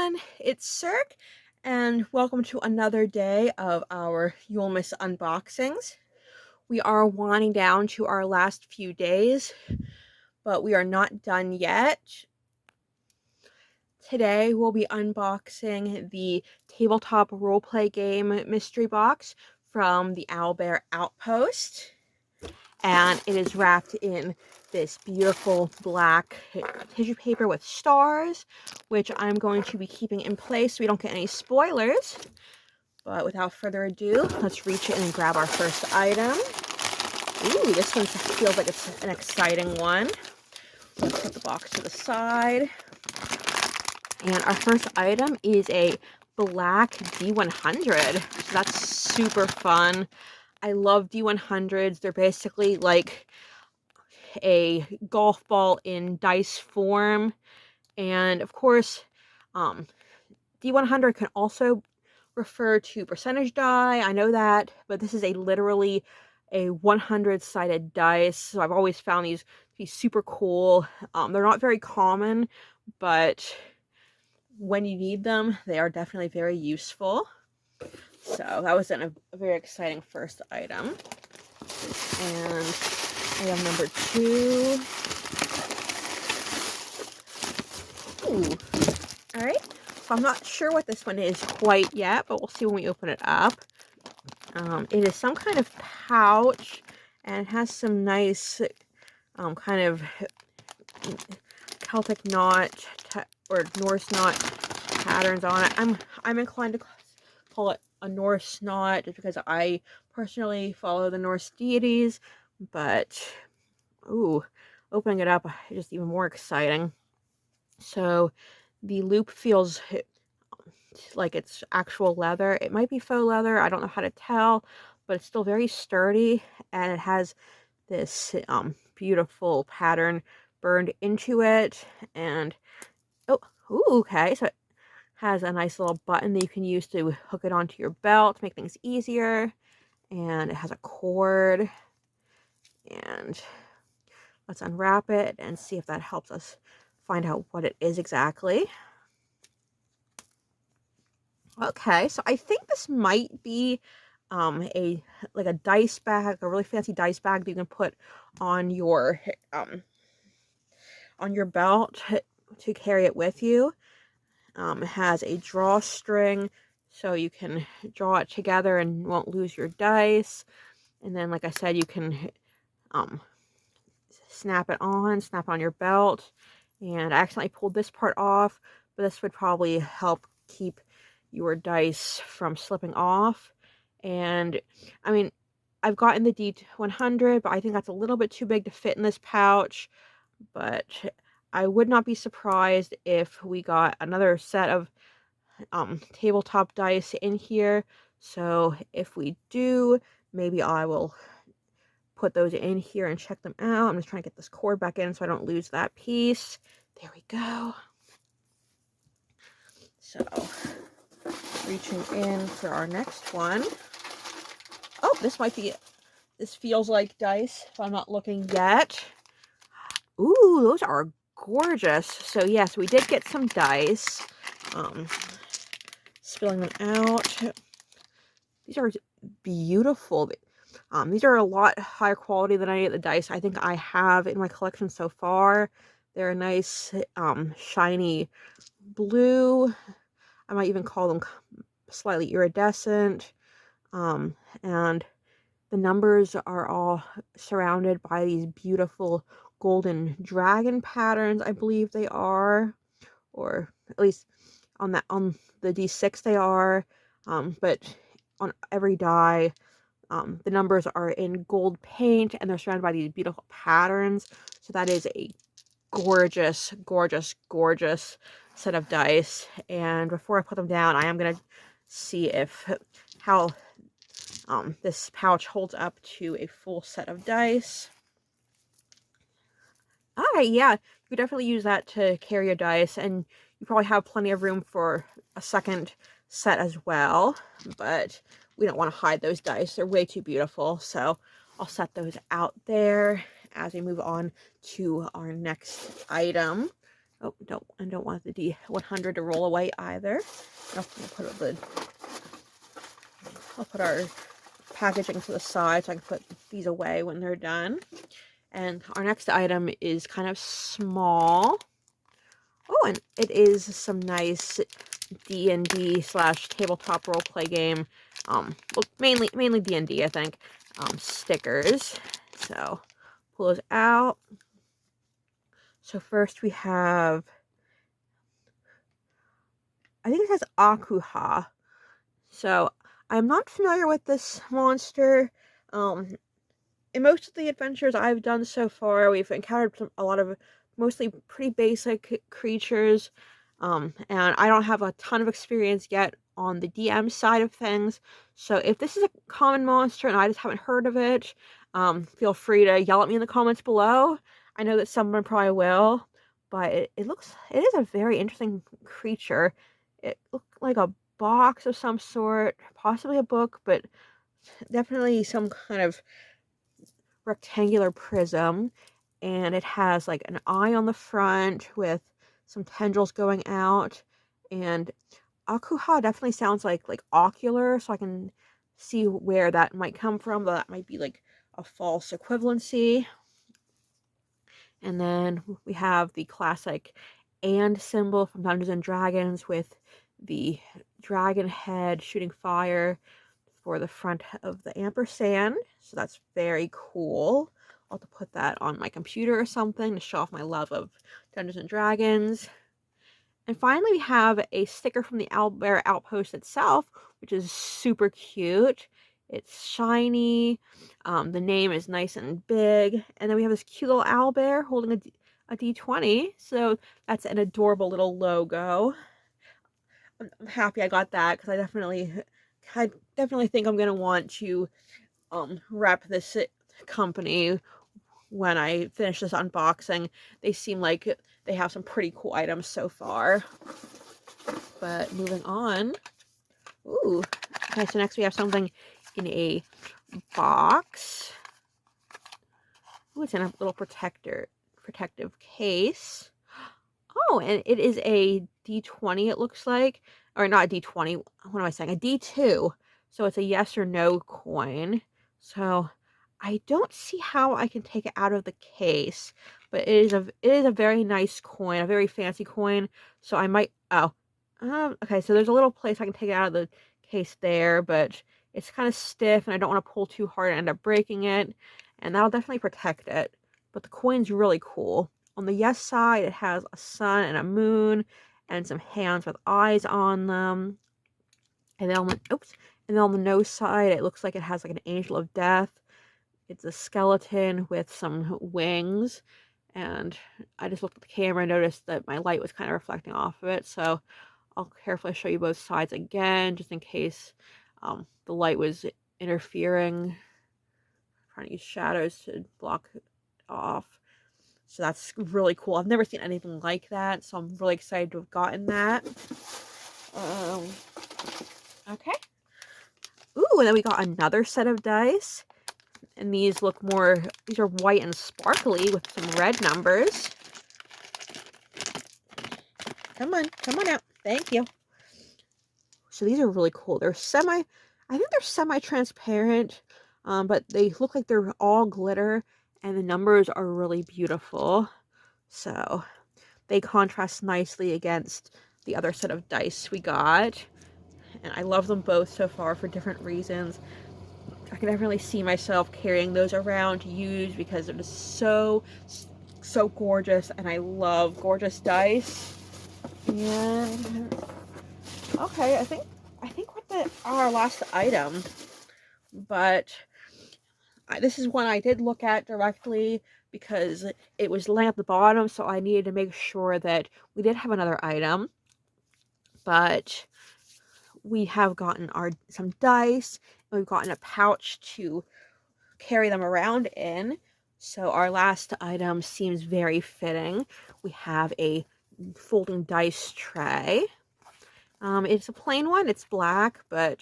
everyone, it's Cirque, and welcome to another day of our Yulemas unboxings. We are winding down to our last few days, but we are not done yet. Today we'll be unboxing the tabletop roleplay game mystery box from the Owlbear Outpost, and it is wrapped in this beautiful black tissue paper with stars, which I'm going to be keeping in place so we don't get any spoilers. But without further ado, let's reach in and grab our first item. Ooh, this one feels like it's an exciting one. Let's put the box to the side. And our first item is a black D100. So that's super fun. I love D100s. They're basically like a golf ball in dice form. And of course, D100 can also refer to percentage die. I know that, but this is literally a 100-sided dice. So I've always found these to be super cool. They're not very common, but when you need them, they are definitely very useful. So that was a very exciting first item. And item number 2. Ooh. Alright. So I'm not sure what this one is quite yet, but we'll see when we open it up. It is some kind of pouch, and it has some nice kind of Celtic knot or Norse knot patterns on it. I'm inclined to call it a Norse knot just because I personally follow the Norse deities, but ooh, opening it up is just even more exciting. So the loop feels like it's actual leather. It might be faux leather. I don't know how to tell, but it's still very sturdy, and it has this beautiful pattern burned into it. And oh, ooh, okay, so it has a nice little button that you can use to hook it onto your belt to make things easier. And it has a cord. And let's unwrap it and see if that helps us find out what it is exactly. Okay, so I think this might be a dice bag, a really fancy dice bag that you can put on your belt to carry it with you. It has a drawstring, so you can draw it together and won't lose your dice. And then, like I said, you can snap it on your belt. And I accidentally pulled this part off, but this would probably help keep your dice from slipping off. And I mean, I've gotten the D100, but I think that's a little bit too big to fit in this pouch. But I would not be surprised if we got another set of tabletop dice in here. So if we do, maybe I will put those in here and check them out. I'm just trying to get this cord back in so I don't lose that piece. There we go. So reaching in for our next one. Oh, this might be it. This feels like dice, if I'm not looking yet. Ooh, those are gorgeous. So yes, we did get some dice. Spilling them out. These are beautiful. These are a lot higher quality than any of the dice I think I have in my collection so far. They're a nice, shiny blue. I might even call them slightly iridescent. And the numbers are all surrounded by these beautiful golden dragon patterns, I believe they are. Or at least on the D6 they are. But on every die, the numbers are in gold paint, and they're surrounded by these beautiful patterns. So that is a gorgeous, gorgeous, gorgeous set of dice. And before I put them down, I am going to see how this pouch holds up to a full set of dice. Alright, yeah, you could definitely use that to carry your dice, and you probably have plenty of room for a second set as well, but we don't want to hide those dice. They're way too beautiful, so I'll set those out there as we move on to our next item. Oh, I don't want the D100 to roll away either. I'll put our packaging to the side so I can put these away when they're done. And our next item is kind of small. Oh, and it is some nice DnD / tabletop roleplay game. Well, mainly DnD, I think. Stickers. So pull those out. So first we have, I think it says Akuha. So I'm not familiar with this monster. In most of the adventures I've done so far, we've encountered a lot of mostly pretty basic creatures. And I don't have a ton of experience yet on the DM side of things. So if this is a common monster and I just haven't heard of it, feel free to yell at me in the comments below. I know that someone probably will, but it is a very interesting creature. It looked like a box of some sort, possibly a book, but definitely some kind of rectangular prism, and it has like an eye on the front with some tendrils going out. And Akuha definitely sounds like ocular, so I can see where that might come from, but that might be like a false equivalency. And then we have the classic and symbol from Dungeons and Dragons with the dragon head shooting fire for the front of the ampersand. So that's very cool. I'll have to put that on my computer or something to show off my love of Dungeons and Dragons. And finally, we have a sticker from the Owlbear Outpost itself, which is super cute. It's shiny. The name is nice and big. And then we have this cute little owlbear holding a D20. So that's an adorable little logo. I'm happy I got that because I definitely think I'm going to want to rep this company when I finish this unboxing. They seem like they have some pretty cool items so far. But moving on. Ooh. Okay, so next we have something in a box. Ooh, it's in a little protective case. Oh, and it is a D20, it looks like. Or not a D20, what am I saying? A D2. So it's a yes or no coin. So I don't see how I can take it out of the case. But it is a very nice coin, a very fancy coin. So I might, okay, so there's a little place I can take it out of the case there, but it's kind of stiff and I don't want to pull too hard and end up breaking it. And that'll definitely protect it. But the coin's really cool. On the yes side, it has a sun and a moon and some hands with eyes on them. And then on the no side, it looks like it has like an angel of death. It's a skeleton with some wings. And I just looked at the camera and noticed that my light was kind of reflecting off of it. So I'll carefully show you both sides again, just in case the light was interfering. I'm trying to use shadows to block it off. So that's really cool. I've never seen anything like that, so I'm really excited to have gotten that. Okay. Ooh, and then we got another set of dice. And these are white and sparkly with some red numbers. Come on out. Thank you. So these are really cool. I think they're semi-transparent, but they look like they're all glitter. And the numbers are really beautiful. So they contrast nicely against the other set of dice we got. And I love them both so far for different reasons. I can definitely see myself carrying those around to use because they're just so gorgeous. And I love gorgeous dice. And okay, I think we're our last item. But this is one I did look at directly because it was laying at the bottom, so I needed to make sure that we did have another item. But we have gotten some dice, and we've gotten a pouch to carry them around in. So our last item seems very fitting. We have a folding dice tray. It's a plain one. It's black, but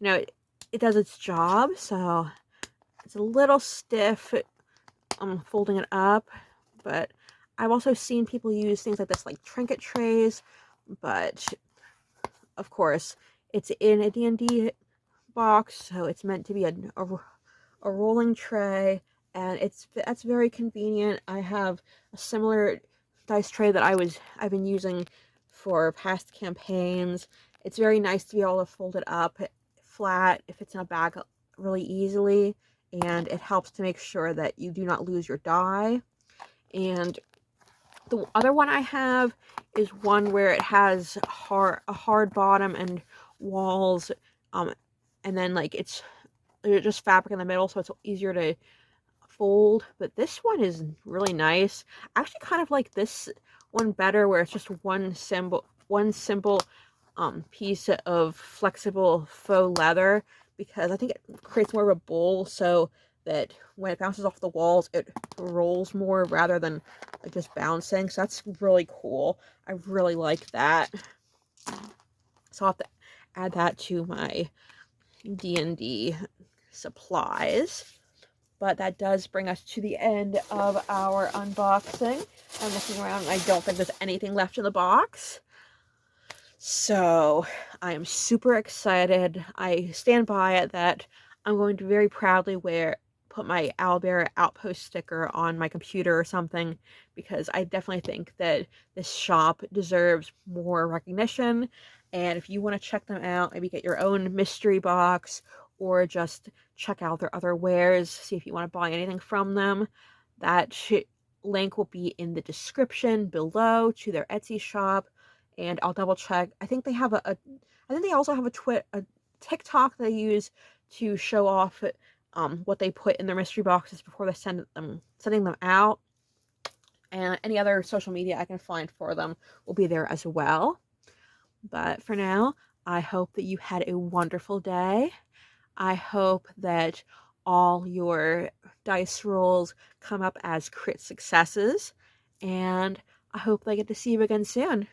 it does its job. So it's a little stiff folding it up, but I've also seen people use things like this, like trinket trays, but of course, it's in a D&D box, so it's meant to be a rolling tray, and that's very convenient. I have a similar dice tray that I've been using for past campaigns. It's very nice to be able to fold it up flat if it's in a bag really easily, and it helps to make sure that you do not lose your die. And the other one I have is one where it has a hard bottom and walls, and then like it's just fabric in the middle, so it's easier to fold. But this one is really nice. I actually kind of like this one better, where it's just one simple piece of flexible faux leather, because I think it creates more of a bowl, so that when it bounces off the walls, it rolls more rather than like just bouncing. So that's really cool. I really like that. So I'll have to add that to my D&D supplies. But that does bring us to the end of our unboxing. I'm looking around and I don't think there's anything left in the box. So I am super excited. I stand by it that I'm going to very proudly put my Owlbear Outpost sticker on my computer or something, because I definitely think that this shop deserves more recognition. And if you want to check them out, maybe get your own mystery box, or just check out their other wares, see if you want to buy anything from them, that link will be in the description below to their Etsy shop. And I'll double check. I think they have I think they also have a TikTok they use to show off what they put in their mystery boxes before they sending them out. And any other social media I can find for them will be there as well. But for now, I hope that you had a wonderful day. I hope that all your dice rolls come up as crit successes, and I hope I get to see you again soon.